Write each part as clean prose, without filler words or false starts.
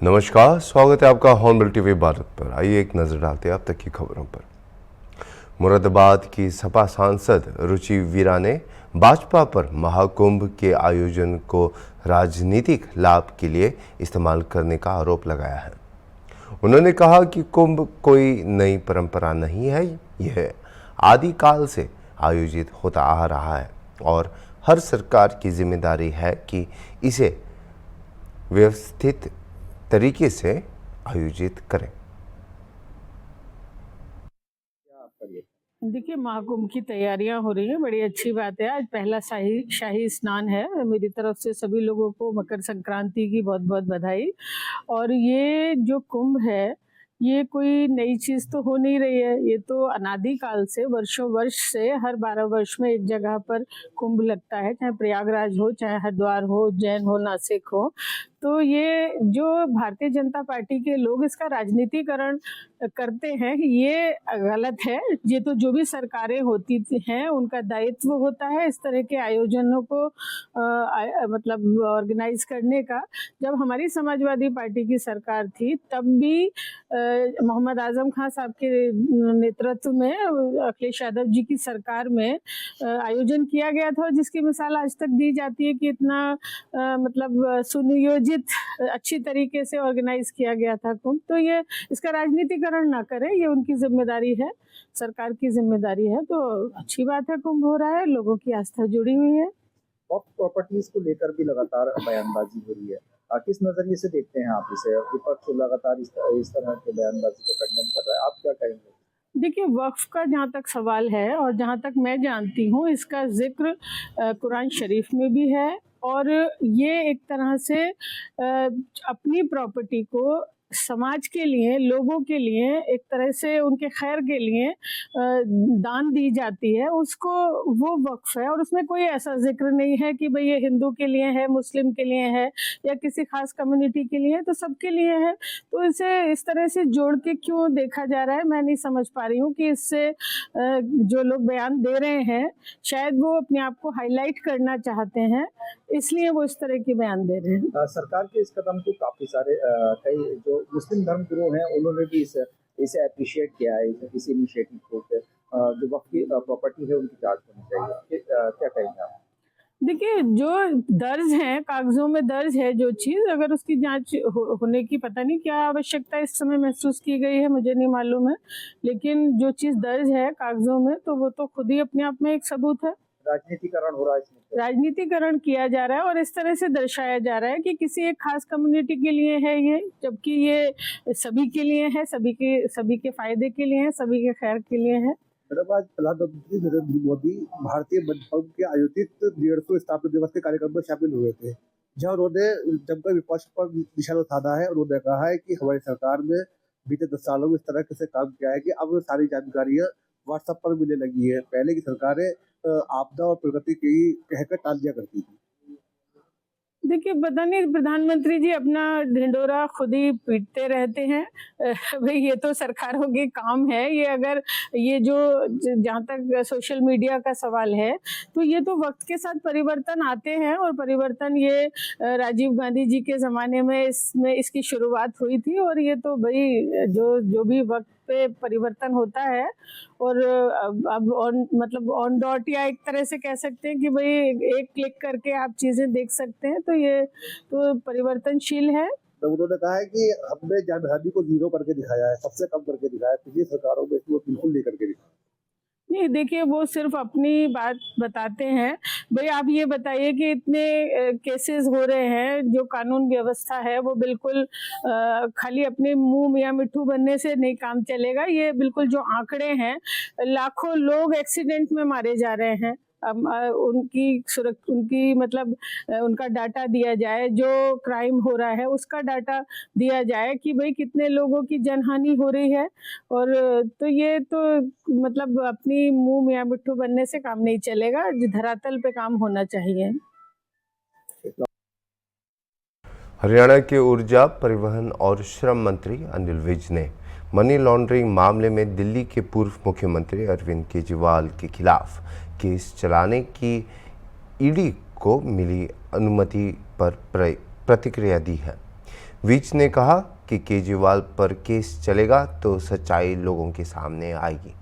नमस्कार, स्वागत है आपका हॉर्नबिल टीवी भारत पर। आइए एक नज़र डालते हैं अब तक की खबरों पर। मुरादाबाद की सपा सांसद रुचि वीरा ने भाजपा पर महाकुंभ के आयोजन को राजनीतिक लाभ के लिए इस्तेमाल करने का आरोप लगाया है। उन्होंने कहा कि कुंभ कोई नई परंपरा नहीं है, यह आदिकाल से आयोजित होता आ रहा है और हर सरकार की जिम्मेदारी है कि इसे व्यवस्थित तरीके से आयोजित करें। देखिए, महाकुंभ की तैयारियां हो रही हैं, बड़ी अच्छी बात है। आज पहला शाही स्नान है। मेरी तरफ से सभी लोगों को मकर संक्रांति की बहुत बहुत बधाई। और ये जो कुंभ है, ये कोई नई चीज़ तो हो नहीं रही है। ये तो अनादिकाल से, वर्षों वर्ष से, हर 12 वर्ष में एक जगह पर कुंभ लगता है, चाहे प्रयागराज हो, चाहे हरिद्वार हो, उज्जैन हो, नासिक हो। तो ये जो भारतीय जनता पार्टी के लोग इसका राजनीतिकरण करते हैं, ये गलत है। ये तो जो भी सरकारें होती हैं उनका दायित्व होता है इस तरह के आयोजनों को मतलब ऑर्गेनाइज करने का। जब हमारी समाजवादी पार्टी की सरकार थी तब भी मोहम्मद आजम खान साहब के नेतृत्व में अखिलेश यादव जी की सरकार में आयोजन किया गया था, जिसकी मिसाल आज तक दी जाती है कि इतना मतलब सुनियोजित अच्छी तरीके से ऑर्गेनाइज किया गया था कुंभ। तो ये इसका राजनीतिकरण ना करें, ये उनकी जिम्मेदारी है, सरकार की जिम्मेदारी है। तो अच्छी बात है, कुंभ हो रहा है, लोगों की आस्था जुड़ी हुई है। वक्फ प्रॉपर्टीज को लेकर भी लगातार बयानबाजी हो रही है। किस नजरिए से देखते हैं आप इसे? विपक्ष लगातार इस तरह के बयानबाजी को खंडन कर रहा है, आप क्या कहेंगे? देखिए, वक्फ का जहाँ तक सवाल है और जहाँ तक मैं जानती हूँ, इसका जिक्र कुरान शरीफ में भी है। और ये एक तरह से अपनी प्रॉपर्टी को समाज के लिए, लोगों के लिए, एक तरह से उनके खैर के लिए दान दी जाती है, उसको वो वक्फ है। और उसमें कोई ऐसा जिक्र नहीं है कि भाई ये हिंदू के लिए है, मुस्लिम के लिए है या किसी खास कम्युनिटी के लिए है, तो सबके लिए है। तो इसे इस तरह से जोड़ के क्यों देखा जा रहा है, मैं नहीं समझ पा रही हूँ कि इससे जो लोग बयान दे रहे हैं शायद वो अपने आप को हाईलाइट करना चाहते हैं, इसलिए वो इस तरह के बयान दे रहे हैं। सरकार के इस कदम को काफी सारे कई जो मुस्लिम धर्म गुरु हैं उन्होंने भी इसे अप्रिशिएट किया है, इस इनिशिएटिव को। जो वक्फ की प्रॉपर्टी है उनकी जांच होनी चाहिए, क्या कहेंगे आप? देखिए, जो दर्ज है, कागजों में दर्ज है जो चीज़, अगर उसकी जांच होने की पता नहीं क्या आवश्यकता इस समय महसूस की गई है, मुझे नहीं मालूम है। लेकिन जो चीज़ दर्ज है कागजों में, तो वो तो खुद ही अपने आप में एक सबूत है। राजनीतिकरण हो रहा है इसमें, राजनीतिकरण किया जा रहा है और इस तरह से दर्शाया जा रहा है कि किसी एक खास कम्युनिटी के लिए है ये, जबकि ये सभी के लिए है, सभी के फायदे के लिए है, सभी के खैर के लिए है। मैडम, आज प्रधानमंत्री नरेंद्र मोदी भारतीय मनपंथ के आयोजित 150 स्थापना दिवस के कार्यक्रम में शामिल हुए थे, जहां उन्होंने जमकर विपक्ष पर निशाना साधा है। उन्होंने कहा है कि हमारी सरकार में बीते 10 सालों में इस तरह से काम किया है कि अब सारी जानकारियां व्हाट्सएप पर मिलने लगी है। पहले की सरकारें आपदा और प्रगति की कहकर टाल दिया करती थी। देखिए, पता नहीं प्रधानमंत्री जी अपना ढिंडोरा खुद ही पीटते रहते हैं। भाई ये तो सरकारों के काम है। ये अगर ये जो जहाँ तक सोशल मीडिया का सवाल है, तो ये तो वक्त के साथ परिवर्तन आते हैं और परिवर्तन ये राजीव गांधी जी के ज़माने में इसकी शुरुआत हुई थी। और ये तो भाई जो भी वक्त पे परिवर्तन होता है और अब मतलब ऑन डॉट, या एक तरह से कह सकते हैं कि भाई एक क्लिक करके आप चीज़ें देख सकते हैं, तो ये तो परिवर्तनशील है। तो उन्होंने कहा है कि हमने जानहानि को 0 करके दिखाया है, सबसे कम करके दिखाया है। पिछली सरकारों में इसको बिल्कुल नहीं करके दिखाया। नहीं, देखिए, वो सिर्फ अपनी बात बताते हैं। भाई आप ये बताइए कि इतने केसेस हो रहे हैं, जो कानून व्यवस्था है वो बिल्कुल खाली अपने मुंह या मिट्ठू बनने से नहीं काम चलेगा। ये बिल्कुल जो आंकड़े हैं, लाखों लोग एक्सीडेंट में मारे जा रहे हैं। उनकी मतलब उनका डाटा दिया जाए, जो क्राइम हो रहा है उसका डाटा दिया जाए कि भाई कितने लोगों की जनहानि हो रही है। और तो ये तो मतलब अपनी मुंह या मिट्ठू बनने से काम नहीं चलेगा, धरातल पे काम होना चाहिए। हरियाणा के ऊर्जा, परिवहन और श्रम मंत्री अनिल विज ने मनी लॉन्ड्रिंग मामले में दिल्ली के पूर्व मुख्यमंत्री अरविंद केजरीवाल के खिलाफ केस चलाने की ईडी को मिली अनुमति पर प्रतिक्रिया दी है। विज ने कहा कि केजरीवाल पर केस चलेगा तो सच्चाई लोगों के सामने आएगी।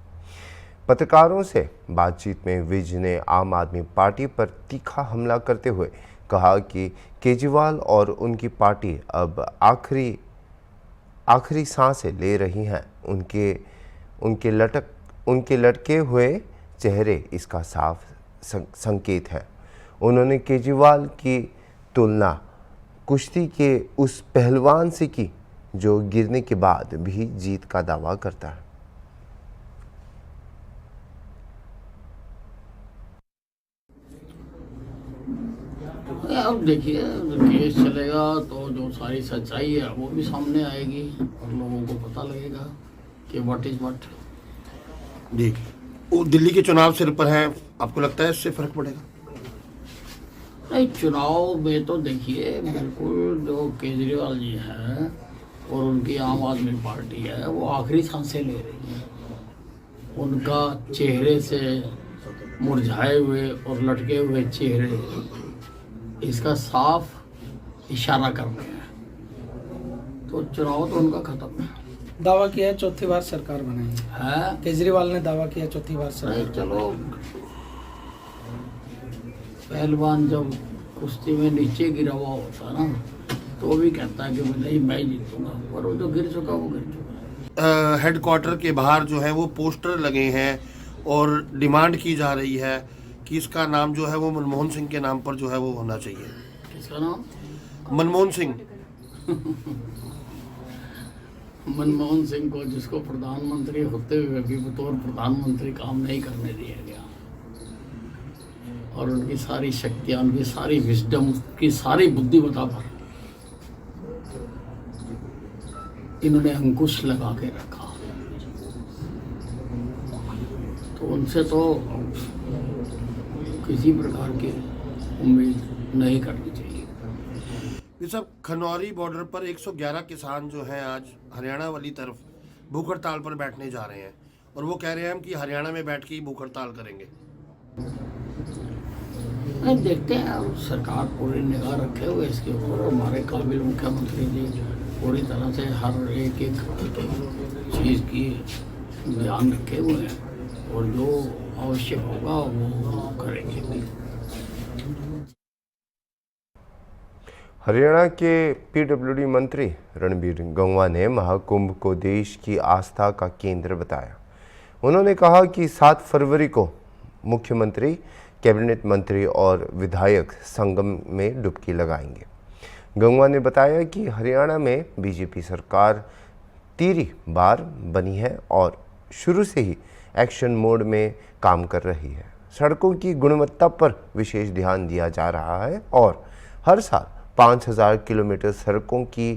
पत्रकारों से बातचीत में विज ने आम आदमी पार्टी पर तीखा हमला करते हुए कहा कि केजरीवाल और उनकी पार्टी अब आखिरी सांसें ले रही हैं। उनके लटके हुए चेहरे इसका साफ संकेत है। उन्होंने केजरीवाल की तुलना कुश्ती के उस पहलवान से की जो गिरने के बाद भी जीत का दावा करता है। अब देखिए, केस चलेगा तो जो सारी सच्चाई है वो भी सामने आएगी और लोगों को पता लगेगा कि व्हाट इज व्हाट। जी, वो दिल्ली के चुनाव सिर पर है, आपको लगता है इससे फर्क पड़ेगा? नहीं, चुनाव में तो देखिए बिल्कुल जो केजरीवाल जी हैं और उनकी आम आदमी पार्टी है वो आखिरी सांसें ले रही है। उनका चेहरे से मुरझाए हुए और लटके हुए चेहरे इसका साफ इशारा कर रहे हैं। तो चुनाव तो उनका खत्म है। दावा किया है चौथी बार सरकार बनाएंगे है केजरीवाल ने दावा किया चौथी बार सरकार। नहीं, चलो, पहलवान जब कुश्ती में नीचे गिरा हुआ होता ना तो वो भी कहता है कि नहीं मैं जीतूंगा, पर वो जो गिर चुका वो गिर चुका। हेडक्वार्टर के बाहर जो है वो पोस्टर लगे हैं और डिमांड की जा रही है कि इसका नाम जो है वो मनमोहन सिंह के नाम पर जो है वो होना चाहिए। किसका नाम? मनमोहन सिंह। मनमोहन सिंह को, जिसको प्रधानमंत्री होते हुए भी बतौर प्रधानमंत्री काम नहीं करने दिया गया और उनकी सारी शक्तियां, उनकी सारी विजडम, की सारी बुद्धिमत्ता पर इन्होंने अंकुश लगा के रखा, तो उनसे तो किसी प्रकार की उम्मीद नहीं करनी चाहिए। ये सब खनौरी बॉर्डर पर 111 किसान जो हैं आज हरियाणा वाली तरफ भूख हड़ताल पर बैठने जा रहे हैं और वो कह रहे हैं हम कि हरियाणा में बैठ के ही भूख हड़ताल करेंगे। नहीं, देखते हैं, अब सरकार पूरी निगाह रखे हुए इसके ऊपर। हमारे काबिल मुख्यमंत्री जी पूरी तरह से हर एक चीज़ की ध्यान रखे हुए हैं और जो आवश्यक होगा वो करेंगे। हरियाणा के पीडब्ल्यूडी मंत्री रणबीर गंगवा ने महाकुंभ को देश की आस्था का केंद्र बताया। उन्होंने कहा कि 7 फरवरी को मुख्यमंत्री, कैबिनेट मंत्री और विधायक संगम में डुबकी लगाएंगे। गंगवा ने बताया कि हरियाणा में बीजेपी सरकार तीसरी बार बनी है और शुरू से ही एक्शन मोड में काम कर रही है। सड़कों की गुणवत्ता पर विशेष ध्यान दिया जा रहा है और हर साल 5000 किलोमीटर सड़कों की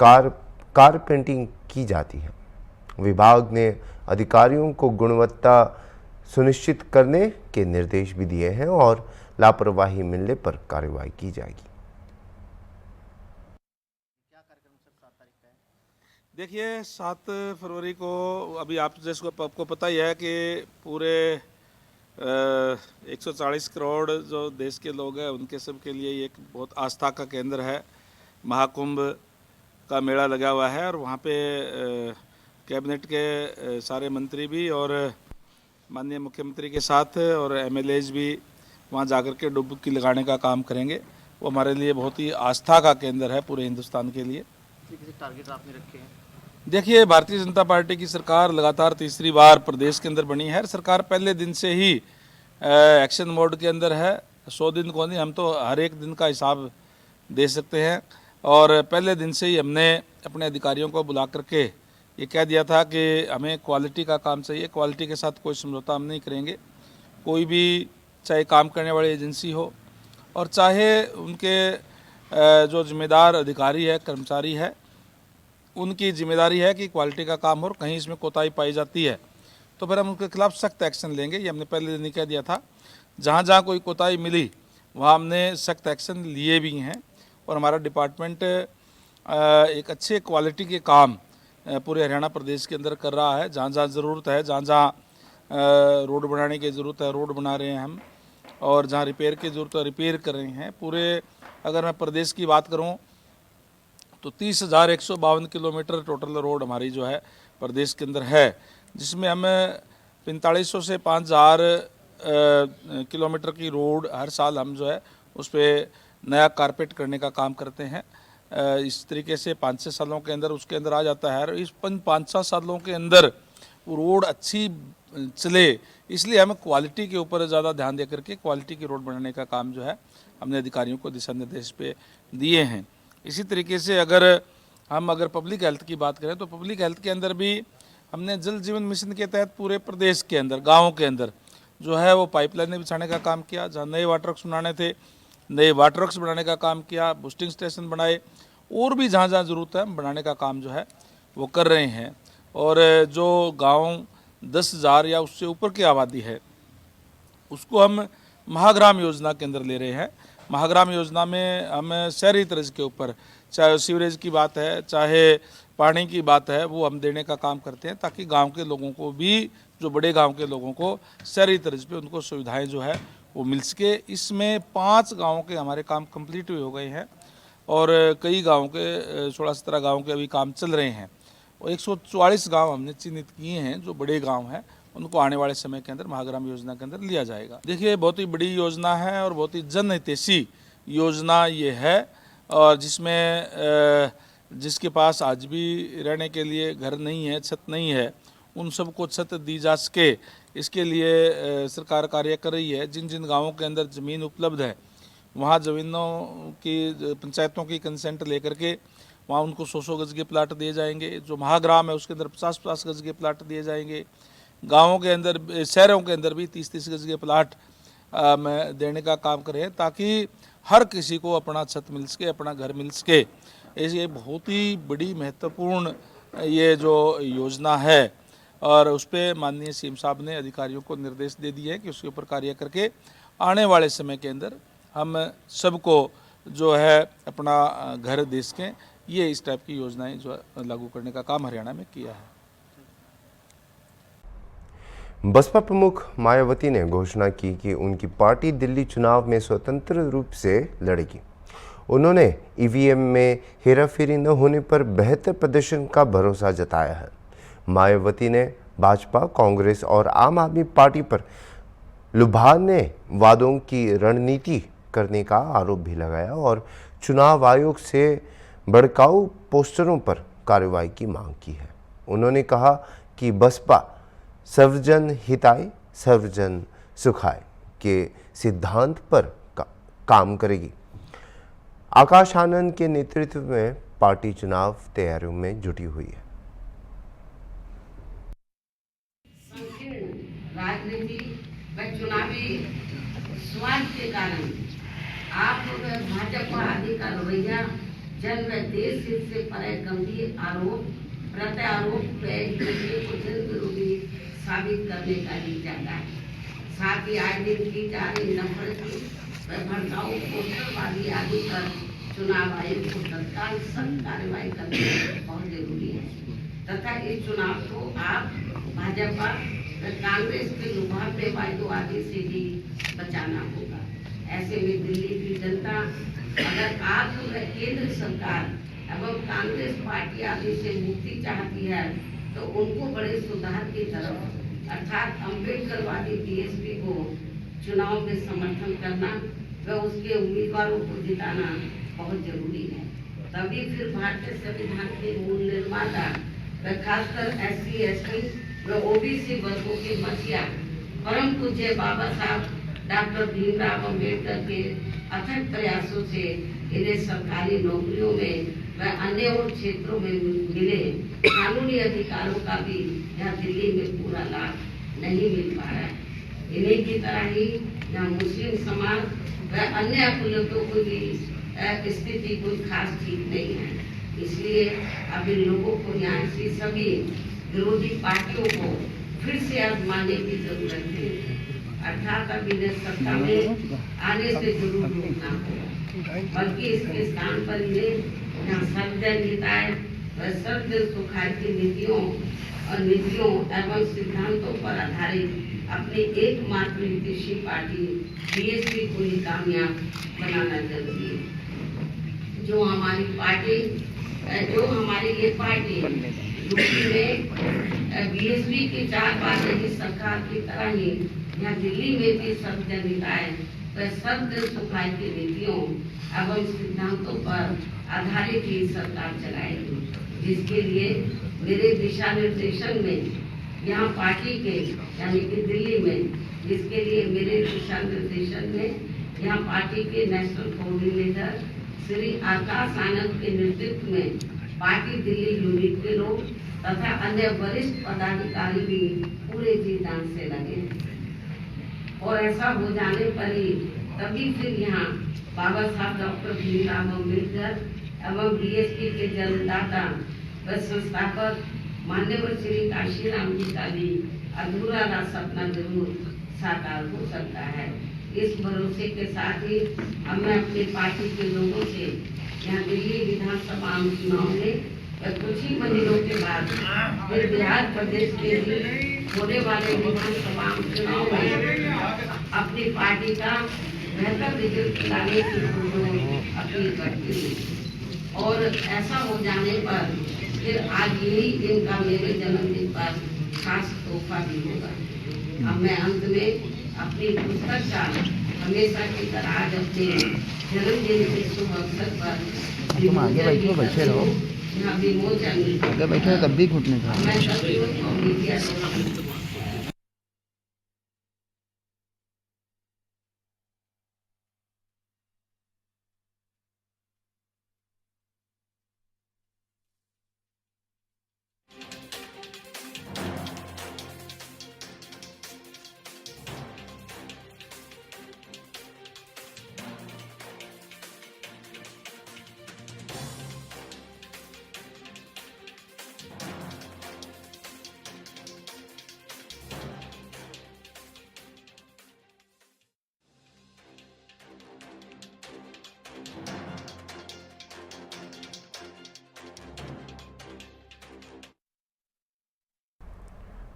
कारपेंटिंग की जाती है। विभाग ने अधिकारियों को गुणवत्ता सुनिश्चित करने के निर्देश भी दिए हैं और लापरवाही मिलने पर कार्रवाई की जाएगी। देखिए, 7 फरवरी को अभी आपको पता ही है कि पूरे 140 करोड़ जो देश के लोग हैं उनके सब के लिए ये एक बहुत आस्था का केंद्र है। महाकुंभ का मेला लगा हुआ है और वहाँ पे कैबिनेट के सारे मंत्री भी और माननीय मुख्यमंत्री के साथ और एमएलएज भी वहाँ जाकर के डुबकी लगाने का काम करेंगे। वो हमारे लिए बहुत ही आस्था का केंद्र है पूरे हिंदुस्तान के लिए। किसी टारगेट आपने रखे हैं? देखिए, भारतीय जनता पार्टी की सरकार लगातार तीसरी बार प्रदेश के अंदर बनी है। सरकार पहले दिन से ही एक्शन मोड के अंदर है। 100 दिन को नहीं, हम तो हर एक दिन का हिसाब दे सकते हैं और पहले दिन से ही हमने अपने अधिकारियों को बुला करके ये कह दिया था कि हमें क्वालिटी का काम चाहिए, क्वालिटी के साथ कोई समझौता हम नहीं करेंगे। कोई भी चाहे काम करने वाली एजेंसी हो और चाहे उनके जो जिम्मेदार अधिकारी है, कर्मचारी है, उनकी जिम्मेदारी है कि क्वालिटी का काम हो और कहीं इसमें कोताही पाई जाती है तो फिर हम उनके खिलाफ सख्त एक्शन लेंगे। ये हमने पहले दिन ही कह दिया था। जहाँ जहाँ कोई कोताही मिली वहाँ हमने सख्त एक्शन लिए भी हैं और हमारा डिपार्टमेंट एक अच्छे क्वालिटी के काम पूरे हरियाणा प्रदेश के अंदर कर रहा है। जहाँ जहाँ ज़रूरत है, जहाँ जहाँ रोड बनाने की ज़रूरत है, रोड बना रहे हैं हम, और जहाँ रिपेयर की ज़रूरत है, रिपेयर कर रहे हैं। पूरे अगर मैं प्रदेश की बात करूँ तो 30,152 किलोमीटर टोटल रोड हमारी जो है प्रदेश के अंदर है, जिसमें हम 4500 से 5000 किलोमीटर की रोड हर साल हम जो है उस पर नया कारपेट करने का काम करते हैं। इस तरीके से 5-6 सालों के अंदर उसके अंदर आ जाता है, और इस 5-6 सालों के अंदर वो रोड अच्छी चले, इसलिए हमें क्वालिटी के ऊपर ज़्यादा ध्यान दे करके क्वालिटी की रोड बनाने का काम जो है हमने अधिकारियों को दिशा निर्देश पे दिए हैं। इसी तरीके से अगर पब्लिक हेल्थ की बात करें तो पब्लिक हेल्थ के अंदर भी हमने जल जीवन मिशन के तहत पूरे प्रदेश के अंदर गाँव के अंदर जो है वो पाइपलाइनें बिछाने का काम किया, जहाँ नए वाटर वर्क्स बनाने थे नए वाटर वर्क्स बनाने का काम किया, बूस्टिंग स्टेशन बनाए, और भी जहाँ जहाँ ज़रूरत है बनाने का काम जो है वो कर रहे हैं। और जो गांव 10,000 या उससे ऊपर की आबादी है उसको हम महाग्राम योजना के अंदर ले रहे हैं। महाग्राम योजना में हम शहरी तर्ज के ऊपर, चाहे सीवरेज की बात है चाहे पानी की बात है, वो हम देने का काम करते हैं, ताकि गांव के लोगों को भी, जो बड़े गांव के लोगों को शहरी तर्ज पे उनको सुविधाएं जो है वो मिल सके। इसमें 5 गाँवों के हमारे काम कंप्लीट हो गए हैं, और कई गाँव के 16-17 गाँव के अभी काम चल रहे हैं, और 144 गांव हमने चिन्हित किए हैं जो बड़े गांव हैं, उनको आने वाले समय के अंदर महाग्राम योजना के अंदर लिया जाएगा। देखिए, बहुत ही बड़ी योजना है और बहुत ही जनहितैषी योजना ये है, और जिसमें जिसके पास आज भी रहने के लिए घर नहीं है, छत नहीं है, उन सबको छत दी जा सके, इसके लिए सरकार कार्य कर रही है। जिन जिन गाँवों के अंदर ज़मीन उपलब्ध है वहाँ ज़मीनों की, पंचायतों की कंसेंट लेकर के वहाँ उनको 100-100 गज के प्लाट दिए जाएंगे। जो महाग्राम है उसके अंदर 50-50 गज के प्लाट दिए जाएंगे। गांवों के अंदर, शहरों के अंदर भी 30-30 गज के प्लाट में देने का काम करें, ताकि हर किसी को अपना छत मिल सके, अपना घर मिल सके। ये बहुत ही बड़ी महत्वपूर्ण ये जो योजना है, और उस पर माननीय सीएम साहब ने अधिकारियों को निर्देश दे दिए हैं कि उसके ऊपर कार्य करके आने वाले समय के अंदर हम सबको जो है अपना घर दे सकें। ये इस टाइप की योजनाएं जो लागू करने का काम हरियाणा में किया है। बसपा प्रमुख मायावती ने घोषणा की कि उनकी पार्टी दिल्ली चुनाव में स्वतंत्र रूप से लड़ेगी। उन्होंने ईवीएम में हेराफेरी न होने पर बेहतर प्रदर्शन का भरोसा जताया है। मायावती ने भाजपा, कांग्रेस और आम आदमी पार्टी पर लुभाने वादों की रणनीति करने का आरोप भी लगाया, और चुनाव आयोग से भड़काऊ पोस्टरों पर कार्रवाई की मांग की है। उन्होंने कहा कि बसपा सर्वजन हिताय सर्वजन सुखाय के सिद्धांत पर काम करेगी। आकाश आनंद के नेतृत्व में पार्टी चुनाव तैयारियों में जुटी हुई है। राजनीति व चुनावी स्वार्थ के कारण आप भाजपा आदि का रवैया जन व देश हित से परे गंभीर आरोप प्रत्यारोप को जन विरोधी साबित करने का ही चाहता है। साथ ही आज दिन की जा रही नफरती व भड़काऊ पोस्टरबाजी आदि पर चुनाव आयोग को तत्काल सख्त कार्रवाई करना बहुत जरूरी है, तथा इस चुनाव को आप भाजपा कांग्रेस के लुभावने वायदों आदि से भी बचाना होगा। ऐसे में दिल्ली की जनता अगर आप केंद्र सरकार एवं कांग्रेस पार्टी आदि से मुक्ति चाहती है तो उनको बड़े सुधार की तरफ अर्थात अम्बेडकरवादी बीएसपी को चुनाव में समर्थन करना व उसके उम्मीदवारों को जिताना बहुत जरूरी है। तभी फिर भारतीय संविधान के मूल निर्माता व खासकर SC, ST व OBC वर्गों के मसीहा परम पूज्य बाबा साहब डॉक्टर भीमराव अम्बेडकर के अथक प्रयासों से इन्हें सरकारी नौकरियों में व अन्य और क्षेत्रों में मिले कानूनी अधिकारों का भी यहाँ दिल्ली में पूरा लाभ नहीं मिल पा रहा है। इन्हीं की तरह ही यहाँ मुस्लिम समाज व अन्य अकुलतों को भी स्थिति कोई खास ठीक नहीं है। इसलिए अब इन लोगों को यहाँ से सभी विरोधी पार्टियों को फिर से आजमाने की जरूरत है, अर्थात अब इन्हें सत्ता में आने से जरूर रोकना होगा, बल्कि इसके स्थान पर इन्हें यहाँ सर्वजन हिताय व सर्वजन सुखाय की नीतियों एवं सिद्धांतों पर आधारित अपनी एकमात्र हितैषी पार्टी बीएसपी को ही कामयाब बनाना जरूरी है। जो हमारी पार्टी जो हमारी ये पार्टी यूपी में बीएसपी की 4 बार रही सरकार की तरह ही यहाँ दिल्ली में भी सब जन निकाय व सब जन सुखाई की नीतियों एवं सिद्धांतों पर आधारित ही सरकार चलाएगी, जिसके लिए मेरे दिशा निर्देशन में यहाँ पार्टी के यानी कि दिल्ली में, जिसके लिए मेरे दिशा निर्देशन में यहाँ पार्टी के नेशनल कोऑर्डिनेटर श्री आकाश आनंद के नेतृत्व में पार्टी दिल्ली यूनिट के लोग तथा अन्य वरिष्ठ पदाधिकारी भी पूरे जी जान से लगे और ऐसा हो जाने पर ही तभी फिर यहाँ बाबा साहब डॉक्टर भीमराव अम्बेडकर एवं बीएसपी के जन्मदाता व संस्थापक मान्यवर श्री काशीराम जी का भी अधूरा सपना जरूर साकार हो सकता है। इस भरोसे के साथ ही अब मैं अपनी पार्टी के लोगों से यहाँ दिल्ली विधानसभा आम चुनाव में कुछ ही महीनों के बाद फिर बिहार प्रदेश के होने वाले विधानसभा आम चुनाव में अपनी पार्टी का बेहतर रिजल्ट लाने की अपील करती हूँ। और ऐसा हो जाने पर फिर आज यही दिन का मेरे जन्मदिन पर खास तोहफा भी होगा। अब मैं अंत में अपनी पुस्तक का हमेशा की तरह आज अपने जन्मदिन के शुभ अवसर पर तुम आगे बैठे रहो, यहाँ विमोचन आगे बैठे तब भी घुटने का मैं सभी को मीडिया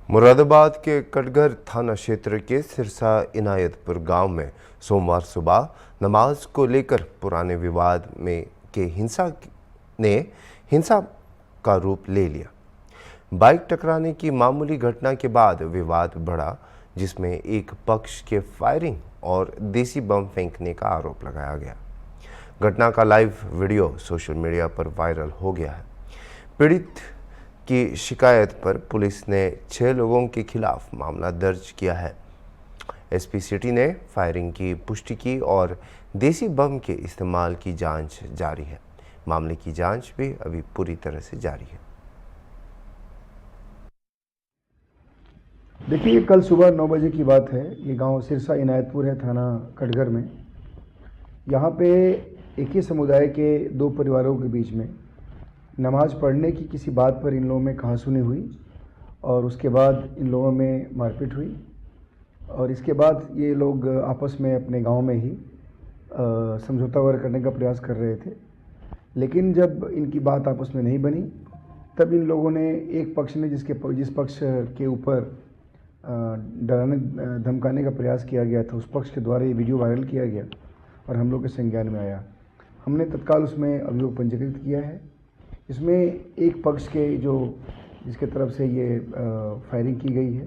मुरादाबाद के कटघर थाना क्षेत्र के सिरसा इनायतपुर गांव में सोमवार सुबह नमाज को लेकर पुराने विवाद में के हिंसा का रूप ले लिया। बाइक टकराने की मामूली घटना के बाद विवाद बढ़ा, जिसमें एक पक्ष के फायरिंग और देसी बम फेंकने का आरोप लगाया गया। घटना का लाइव वीडियो सोशल मीडिया पर वायरल हो गया है। पीड़ित की शिकायत पर पुलिस ने 6 लोगों के खिलाफ मामला दर्ज किया है। एसपी सिटी ने फायरिंग की पुष्टि की और देसी बम के इस्तेमाल की जांच जारी है। मामले की जांच भी अभी पूरी तरह से जारी है। देखिए, कल सुबह 9 बजे की बात है। ये गांव सिरसा इनायतपुर है, थाना कटघर में। यहाँ पे एक ही समुदाय के 2 परिवारों के बीच में नमाज पढ़ने की किसी बात पर इन लोगों में कहासुनी हुई और उसके बाद इन लोगों में मारपीट हुई और इसके बाद ये लोग आपस में अपने गांव में ही समझौता वगैरह करने का प्रयास कर रहे थे। लेकिन जब इनकी बात आपस में नहीं बनी, तब इन लोगों ने एक पक्ष ने जिस पक्ष के ऊपर डराने धमकाने का प्रयास किया गया था, उस पक्ष के द्वारा ये वीडियो वायरल किया गया और हम लोग के संज्ञान में आया। हमने तत्काल उसमें अभियोग पंजीकृत किया है। इसमें एक पक्ष के जिसके तरफ से ये फायरिंग की गई है,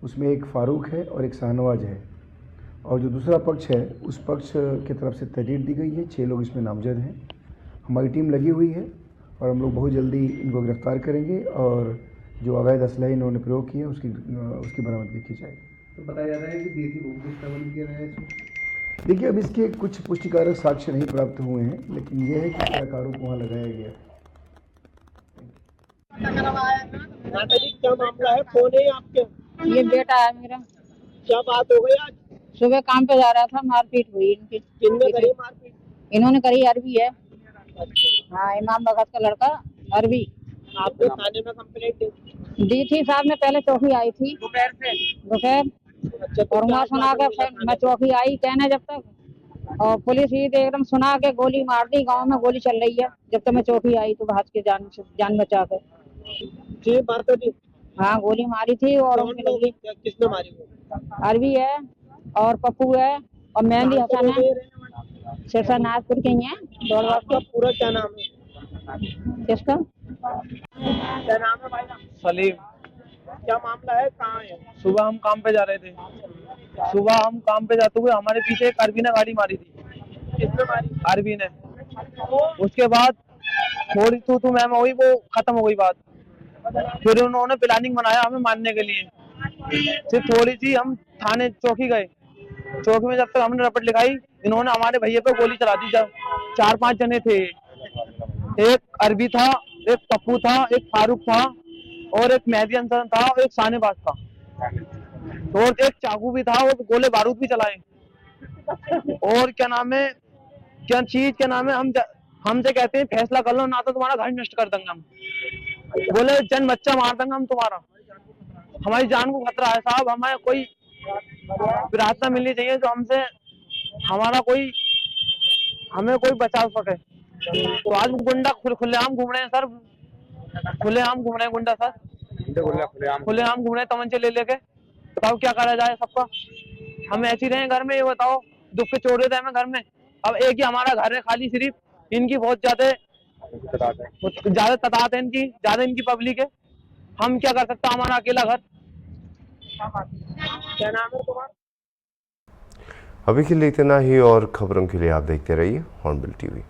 उसमें एक फारूक है और एक शाहनवाज है, और जो दूसरा पक्ष है उस पक्ष की तरफ से तहरीर दी गई है। 6 लोग इसमें नामजद हैं। हमारी टीम लगी हुई है और हम लोग बहुत जल्दी इनको गिरफ्तार करेंगे और जो अवैध असलहे इन्होंने प्रयोग किया उसकी बरामदगी की जाएगी। तो बताया जा रहा है कि देसी बम का इस्तेमाल किया गया है। देखिए, अब इसके कुछ पुष्टिकारक साक्ष्य नहीं प्राप्त हुए हैं, लेकिन यह है कि क्या आरोप वहाँ लगाया गया। क्या मामला है? कौन है आपके? ये बेटा है मेरा। क्या बात हो गई आज? सुबह काम पे जा रहा था, मारपीट हुई इनकी। किसने करी मारपीट? इन्होंने करी, अरबी है। अच्छा। हाँ, इमाम भगत का लड़का अरबी। आपने थाने में कंप्लेंट दी थी साहब ने, पहले चौकी आई थी दोपहर। अच्छा, तो और वहाँ सुना के फिर मैं चौकी आई कहने, जब तक और पुलिस ही एकदम सुना के गोली मार दी। गांव में गोली चल रही है। जब तक मैं चौकी आई तो भाग के जान बचा कर। जी, बात थी। हाँ, गोली मारी थी। और किसने मारी? अरबी है और पप्पू है और मेहंदी हसन है। सिरसा नागपुर के ही है। आपका पूरा क्या नाम है? किसका? क्या नाम है भाई? सलीम। क्या मामला है, कहाँ है? सुबह हम काम पे जा रहे थे। सुबह हम काम पे जाते हुए हमारे पीछे एक अरबी ने गाड़ी मारी थी। किसने मारी? अरबी ने। उसके बाद थोड़ी तू मैं हुई, वो खत्म हो गई बात। फिर उन्होंने प्लानिंग बनाया हमें मारने के लिए। फिर थोड़ी सी हम थाने चौकी गए। चौकी में जब तक हमने रपट लिखाई, इन्होंने हमारे भैया पे गोली चला दी। जब 4-5 जने थे, एक अरबी था, एक पप्पू था, एक फारूक था और एक मेहदी अंसर था और एक शाहनवाज था और एक चाकू भी था और गोले बारूद भी चलाए। और क्या नाम है, क्या नाम है, हमसे कहते हैं फैसला कर लो, ना तो तुम्हारा घर नष्ट कर देंगे हम। बोले जन बच्चा मार देंगे हम तुम्हारा। हमारी जान को खतरा है साहब, हमें कोई प्रार्थना मिलनी चाहिए जो हमसे हमें कोई बचा सके। तो आज गुंडा खुलेआम घूम रहे हैं सर, खुलेआम घूम रहे हैं गुंडा सर, खुलेआम घूम रहे हैं तमंचे ले लेके। बताओ क्या करा जाए सबका? हम ऐसे रहे घर में, ये बताओ दुख के चोर रहे थे हमें घर में। अब एक ही हमारा घर है खाली, सिर्फ इनकी बहुत ज्यादा तादाद है, इनकी ज्यादा, इनकी पब्लिक है। हम क्या कर सकते हैं, हमारा अकेला घर। क्या नाम है तुम्हारा? अभी के लिए इतना ही और खबरों के लिए आप देखते रहिए हॉर्नबिल टीवी।